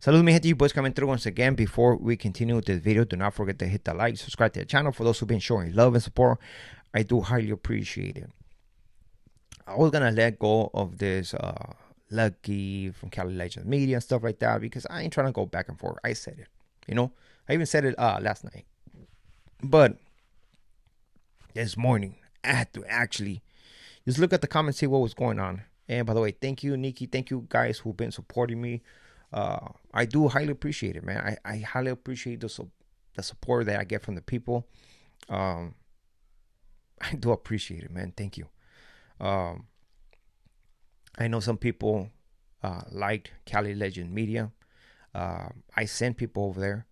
Salud, mi gente, you boys coming through once again. Before we continue with this video, do not forget to hit the like, subscribe to the channel. For those who've been showing love and support, I do highly appreciate it. I was gonna let go of this Lucky from Cali Legends Media and stuff like that because I ain't trying to go back and forth. I said it, I even said it last night. But this morning, I had to actually just look at the comments, see what was going on. And by the way, thank you, Nikki. Thank you guys who've been supporting me. I do highly appreciate it, man. I highly appreciate the support that I get from the people. I do appreciate it, man. Thank you. I know some people liked Cali Legend Media. I send people over there,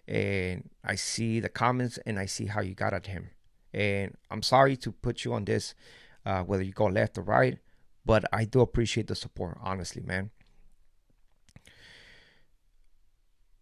and I see the comments, and I see how you got at him. And I'm sorry to put you on this, whether you go left or right, but I do appreciate the support, honestly, man.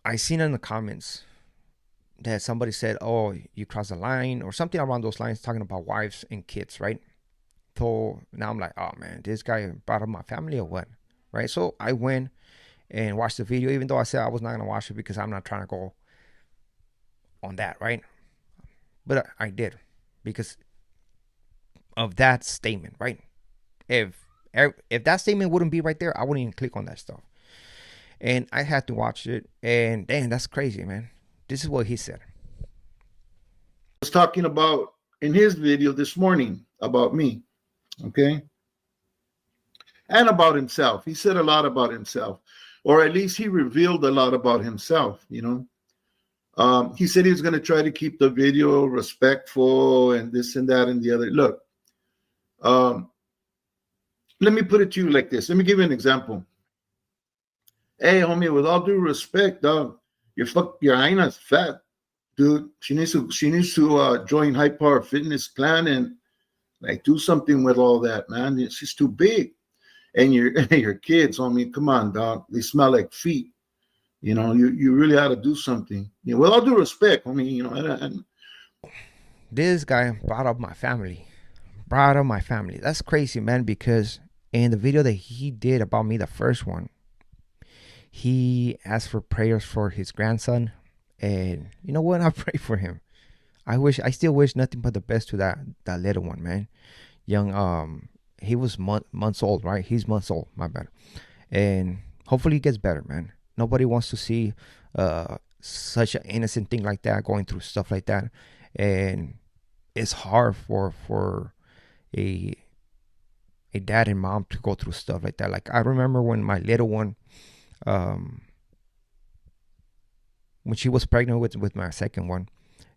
I seen in the comments that somebody said, "Oh, you crossed the line," or something around those lines, talking about wives and kids, right? So now I'm like, oh man, this guy brought up my family or what, right? So I went and watched the video, even though I said I was not gonna watch it because I'm not trying to go on that, right? But I did because of that statement, right? If that statement wouldn't be right there, I wouldn't even click on that stuff. And I had to watch it, and damn, that's crazy, man. This is what he said. Was talking about in his video this morning about me, okay, and about himself. He said a lot about himself, or at least he revealed a lot about himself. He said he was going to try to keep the video respectful and this and that and the other. Look, let me put it to you like this. Let me give you an example. Hey, homie, with all due respect, dog, your hyena's fat, dude. She needs to join High Power Fitness Clan and like do something with all that, man. She's too big. And your kids, homie, come on, dog. They smell like feet. You really ought to do something. With all due respect, homie, This guy brought up my family. That's crazy, man, because in the video that he did about me, the first one, he asked for prayers for his grandson. And you know what? I pray for him. I still wish nothing but the best to that little one, man. Young, he was months old, right? He's months old, my bad. And hopefully he gets better, man. Nobody wants to see such an innocent thing like that, going through stuff like that. And it's hard for a dad and mom to go through stuff like that. Like I remember when my little one, when she was pregnant with my second one,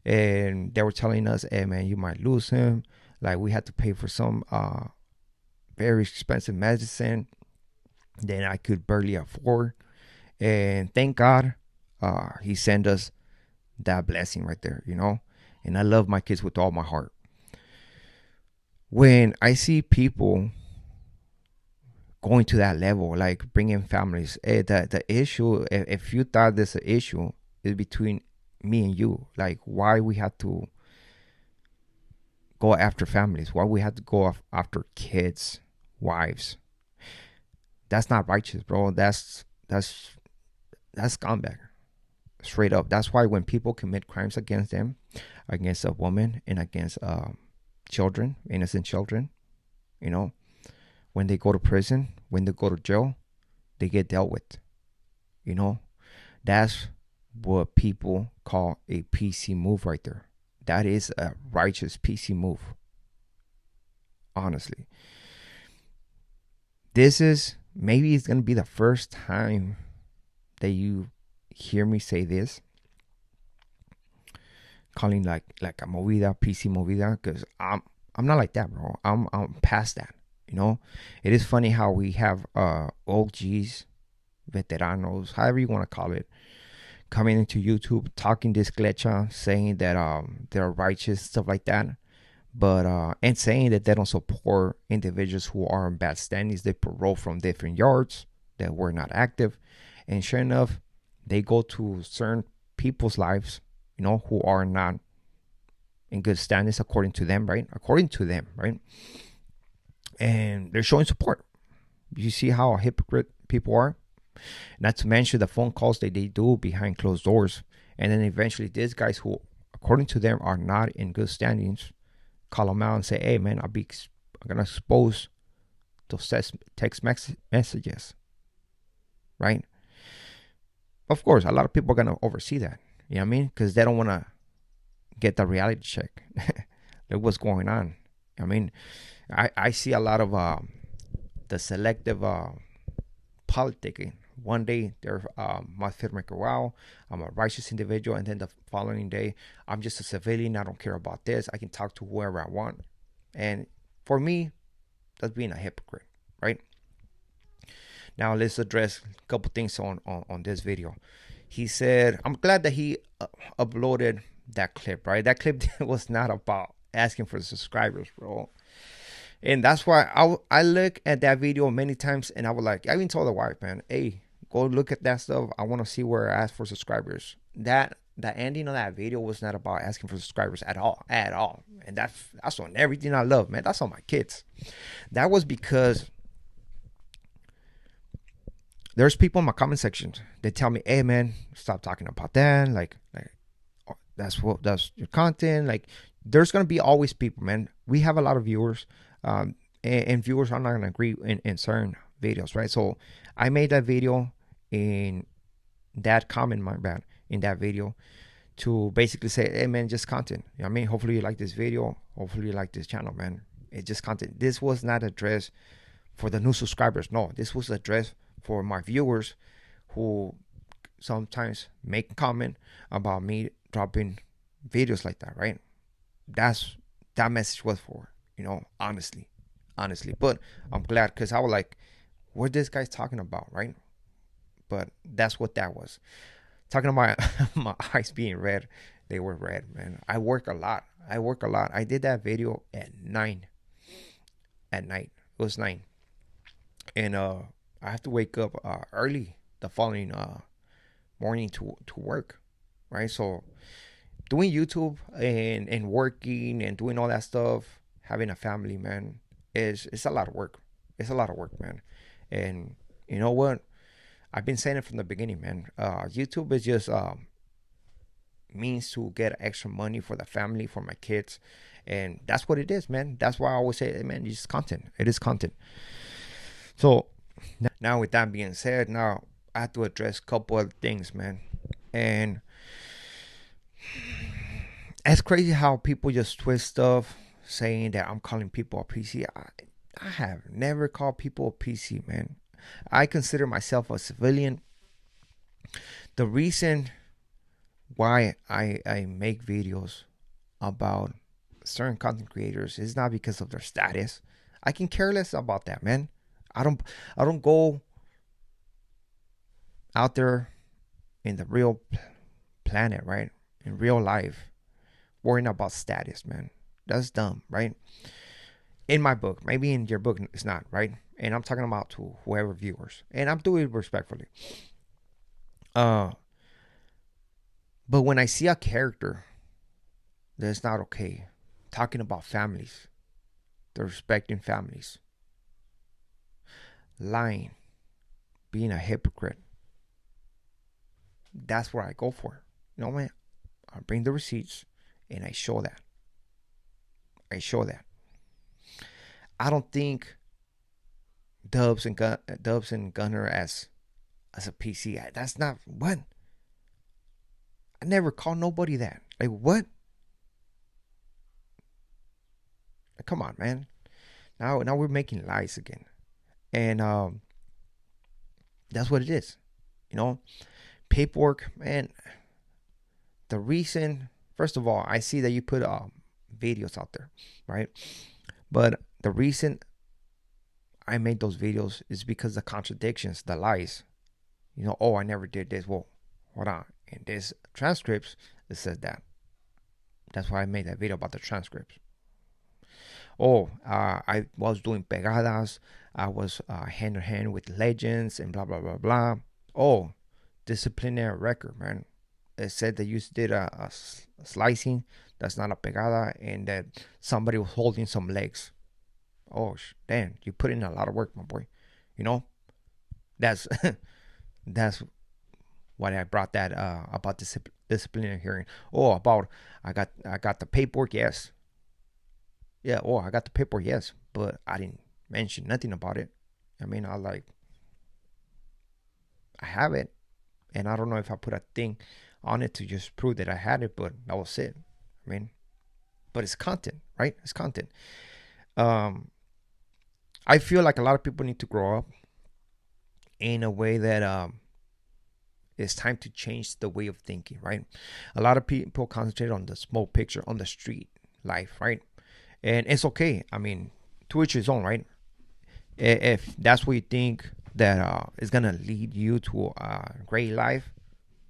and they were telling us, hey man, you might lose him. Like we had to pay for some very expensive medicine that I could barely afford. And thank God he sent us that blessing right there, and I love my kids with all my heart. When I see people going to that level, like bringing families, the issue, if you thought there's an issue, is between me and you. Like why we have to go after families, why we have to go after kids, wives. That's not righteous, bro. That's scumbag, straight up. That's why when people commit crimes against them, against a woman and against children, innocent children, when they go to prison, when they go to jail, they get dealt with. That's what people call a PC move right there. That is a righteous PC move. Honestly. Maybe it's going to be the first time that you hear me say this, calling like a movida, PC movida, because I'm not like that, bro. I'm past that. It is funny how we have OGs, veteranos, however you want to call it, coming into YouTube talking this glecha, saying that they're righteous, stuff like that, but and saying that they don't support individuals who are in bad standings. They parole from different yards that were not active, and sure enough, they go to certain people's lives, who are not in good standings according to them, right? And they're showing support. You see how hypocrite people are. Not to mention the phone calls that they do behind closed doors. And then eventually these guys who, according to them, are not in good standings, call them out and say, hey, man, I'm going to expose those text messages, right? Of course, a lot of people are going to oversee that. You know what I mean? Because they don't want to get the reality check. Like what's going on. I mean, I see a lot of the selective politicking. One day they're más firme que wow, I'm a righteous individual, and then the following day I'm just a civilian. I don't care about this. I can talk to whoever I want, and for me, that's being a hypocrite, right? Now let's address a couple things on this video. He said, I'm glad that he uploaded that clip, right? That clip was not about asking for subscribers, bro. And that's why I look at that video many times, and I was like, I even told the wife, man, hey, go look at that stuff. I want to see where I ask for subscribers. The ending of that video was not about asking for subscribers at all, and that's on everything I love, man. That's on my kids. That was because there's people in my comment section that tell me, hey, man, stop talking about that. Like that's your content. Like, there's gonna be always people, man. We have a lot of viewers, and viewers are not gonna agree in certain videos, right? So I made that video in that comment, my bad, in that video to basically say, hey, man, just content. You know what I mean? Hopefully you like this video. Hopefully you like this channel, man. It's just content. This was not addressed for the new subscribers. No, this was addressed for my viewers who sometimes make a comment about me dropping videos like that, right? That message was for, honestly. But I'm glad, because I was like, what this guy's talking about, right? But that's what that was. Talking about my eyes being red, they were red, man. I work a lot. I did that video at 9 at night. It was 9. And I have to wake up early the following morning to work, right? So doing YouTube and working and doing all that stuff, having a family, man, it's a lot of work. It's a lot of work, man. And you know what? I've been saying it from the beginning, man. YouTube is just means to get extra money for the family, for my kids, and that's what it is, man. That's why I always say, man, it's content. It is content. So now, with that being said, now I have to address a couple of things, man. And it's crazy how people just twist stuff, saying that I'm calling people a PC. I have never called people a PC, man. I consider myself a civilian. The reason why I make videos about certain content creators is not because of their status. I can care less about that, man. I don't go out there in the real planet, right? In real life, worrying about status, man. That's dumb, right? In my book, maybe in your book it's not, right? And I'm talking about to whoever viewers, and I'm doing it respectfully. But when I see a character that's not okay, talking about families, they're respecting families, lying, being a hypocrite, that's where I go for. You know, man, I bring the receipts and I show that. I don't think Dubs and Gunner as a PC. That's not what. I never called nobody that. Like, what? Like, come on, man. Now we're making lies again, and that's what it is. Paperwork, man. The reason, first of all, I see that you put videos out there, right? But the reason I made those videos is because the contradictions, the lies. Oh, I never did this. Well, hold on. In this transcripts, it says that. That's why I made that video about the transcripts. Oh, I was doing pegadas. I was hand in hand with legends and blah, blah, blah, blah. Oh, disciplinary record, man. It said that you did a slicing. That's not a pegada. And that somebody was holding some legs. Oh, damn. You put in a lot of work, my boy. That's That's why I brought that about disciplinary hearing. Oh, about I got the paperwork. Yes, yeah. Oh, I got the paperwork. Yes, but I didn't mention nothing about it. I mean, I have it, and I don't know if I put a thing on it to just prove that I had it, but that was it. I mean, but it's content, right? It's content. Um, I feel like a lot of people need to grow up in a way that it's time to change the way of thinking, right? A lot of people concentrate on the small picture, on the street life, right? And it's okay. I mean, to each his own, right? If that's what you think that is gonna lead you to a great life,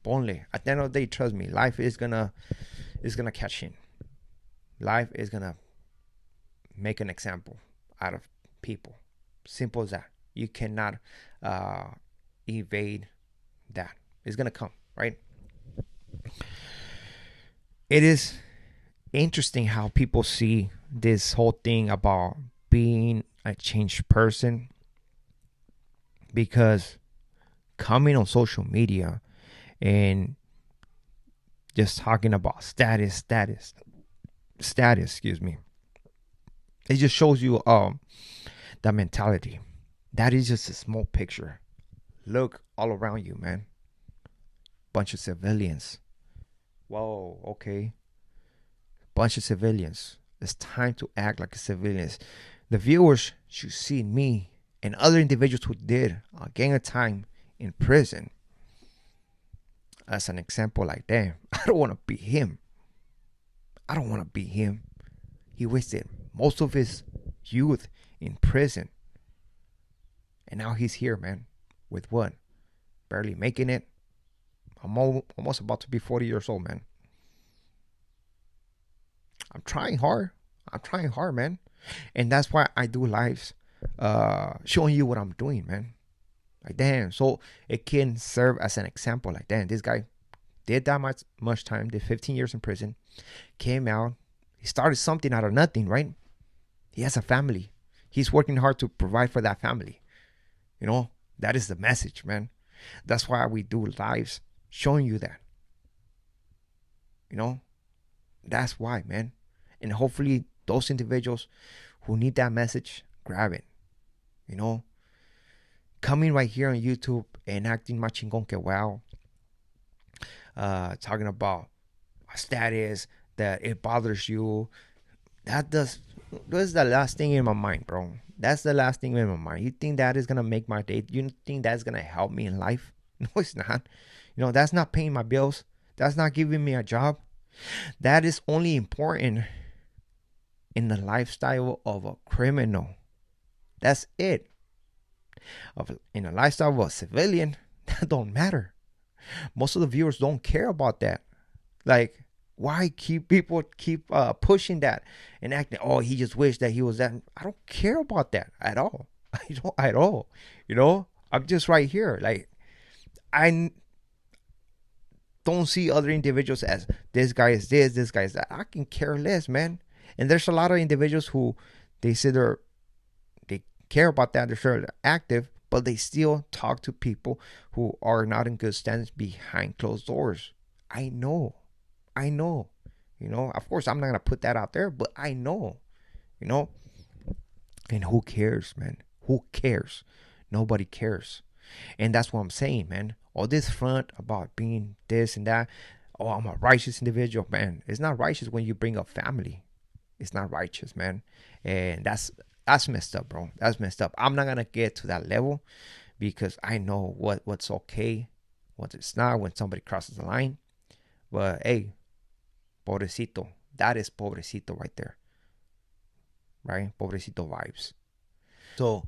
only at the end of the day, trust me, life is gonna catch in. Life is gonna make an example out of people. Simple as that. You cannot uh, evade that. It's gonna come, right? It is interesting how people see this whole thing about being a changed person, because coming on social media and just talking about status, excuse me, it just shows you the mentality. That is just a small picture. Look all around you, man. Bunch of civilians. Whoa, okay. Bunch of civilians. It's time to act like a civilians. The viewers should see me and other individuals who did a gang of time in prison as an example. Like, damn, I don't want to be him. I don't want to be him. He wasted most of his youth in prison. And now he's here, man. With what? Barely making it. I'm almost about to be 40 years old, man. I'm trying hard. I'm trying hard, man. And that's why I do lives showing you what I'm doing, man. Like, damn. So it can serve as an example. Like, damn, this guy did that much time, did 15 years in prison, came out. He started something out of nothing, right? He has a family. He's working hard to provide for that family. You know, that is the message, man. That's why we do lives showing you that. You know, that's why, man. And hopefully those individuals who need that message, grab it. You know, coming right here on YouTube and acting machingon que wow, talking about status, that it bothers you. That's the last thing in my mind, bro. That's the last thing in my mind. You think that is gonna make my day? You think that's gonna help me in life? No, it's not. You know, that's not paying my bills. That's not giving me a job. That is only important in the lifestyle of a criminal. That's it. In the lifestyle of a civilian, that don't matter. Most of the viewers don't care about that. Like, why people keep pushing that and acting? Oh, he just wished that he was that. I don't care about that at all. I don't at all. You know, I'm just right here. Like, I don't see other individuals as this guy is this guy is that. I can care less, man. And there's a lot of individuals who they say they care about that. They're sure active, but they still talk to people who are not in good stands behind closed doors. I know. I know. You know, of course, I'm not going to put that out there, but I know. You know, and who cares, man? Who cares? Nobody cares. And that's what I'm saying, man. All this front about being this and that. Oh, I'm a righteous individual, man. It's not righteous when you bring up family. It's not righteous, man. And that's messed up, bro. That's messed up. I'm not gonna get to that level because I know what's okay, what it's not when somebody crosses the line. But hey, pobrecito. That is pobrecito right there. Right? Pobrecito vibes. So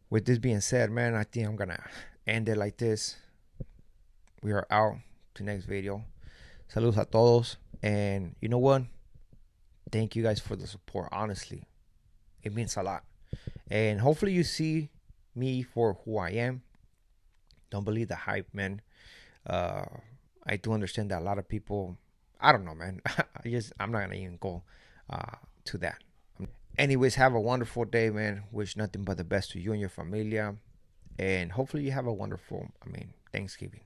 with this being said, man, I think I'm gonna end it like this. We are out to next video. Saludos a todos. And you know what? Thank you guys for the support. Honestly, it means a lot. And hopefully you see me for who I am. Don't believe the hype, man. Uh, I do understand that a lot of people, I don't know, man. I'm not gonna even go to that. Anyways, have a wonderful day, man. Wish nothing but the best to you and your familia. And hopefully you have a wonderful, Thanksgiving.